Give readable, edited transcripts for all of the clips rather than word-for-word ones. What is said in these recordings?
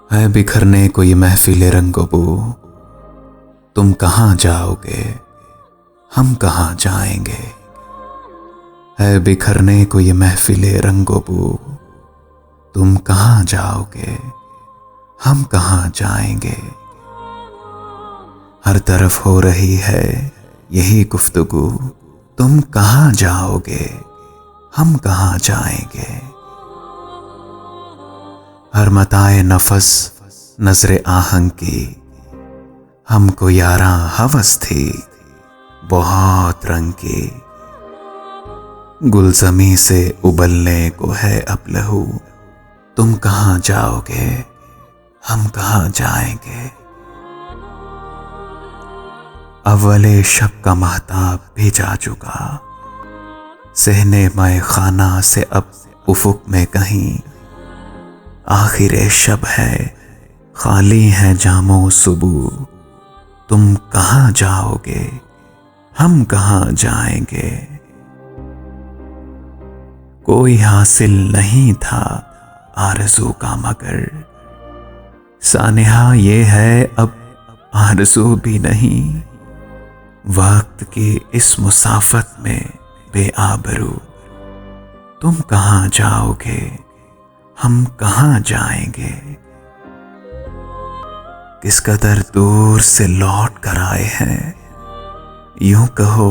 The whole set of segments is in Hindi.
है बिखरने को ये महफिले रंगो बू, तुम कहाँ जाओगे, हम कहाँ जाएंगे। है बिखरने को ये महफिले रंगो बू, तुम कहाँ जाओगे, हम कहाँ जाएंगे। हर तरफ हो रही है यही गुफ्तगू, तुम कहाँ जाओगे, हम कहाँ जाएंगे। हर मताए नफस नजरे आहंग की, हमको यारा हवस थी बहुत रंग की। गुलजमी से उबलने को है अब लहू, तुम कहाँ जाओगे, हम कहाँ जाएंगे। अव्वले शब का महताब भी जा चुका, सहने मैं खाना से अब उफुक में कहीं। आखिरे शब है खाली है जामो सुबू, तुम कहाँ जाओगे, हम कहाँ जाएंगे। कोई हासिल नहीं था आरज़ू का मगर, सानिहा ये है अब आरज़ू भी नहीं। वक्त की इस मुसाफत में बेआबरू, तुम कहाँ जाओगे, हम कहाँ जाएंगे। किस कदर दूर से लौट कर आए हैं, यूं कहो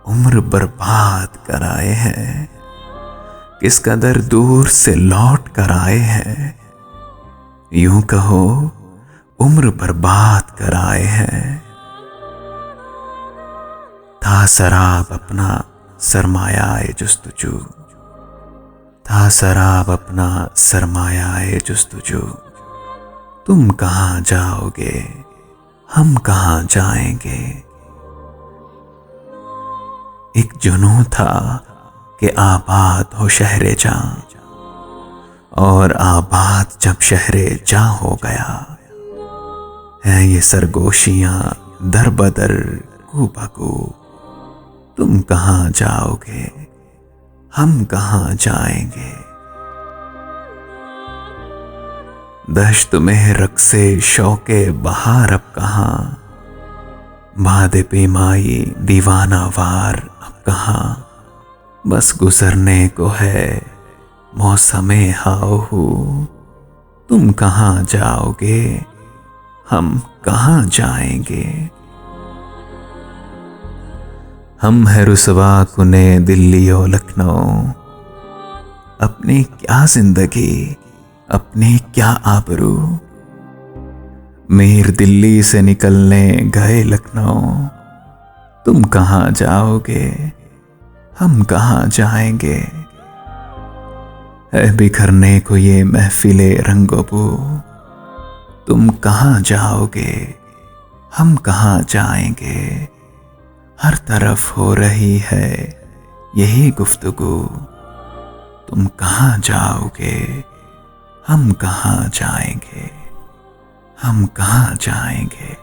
उम्र बर्बाद कर आए हैं। किस कदर दूर से लौट कर आए हैं, यूं कहो उम्र बर्बाद कर आए हैं। था शराब अपना सरमायाए जुस्तजू, था शराब अपना सरमायाए जुस्तजू, तुम कहाँ जाओगे, हम कहाँ जाएंगे। एक जुनून था कि आबाद हो शहरे जां, और आबाद जब शहरे जां हो गया। है ये सरगोशियां दर बदर कू बकू, तुम कहाँ जाओगे, हम कहाँ जाएंगे। दश्त में रक्से शौके बहार अब कहाँ, बादे पेमाई दीवाना वार अब कहाँ। बस गुजरने को है मौसमे हाऊ, तुम कहाँ जाओगे, हम कहाँ जाएंगे। हम है रुसवा कुने दिल्ली और लखनऊ, अपनी क्या जिंदगी अपनी क्या आबरू। मीर दिल्ली से निकलने गए लखनऊ, तुम कहाँ जाओगे, हम कहाँ जाएंगे। है बिखरने को ये महफिले रंगो बू, तुम कहाँ जाओगे, हम कहाँ जाएंगे। हर तरफ हो रही है यही गुफ्तगू, तुम कहाँ जाओगे, हम कहाँ जाएंगे, हम कहाँ जाएंगे।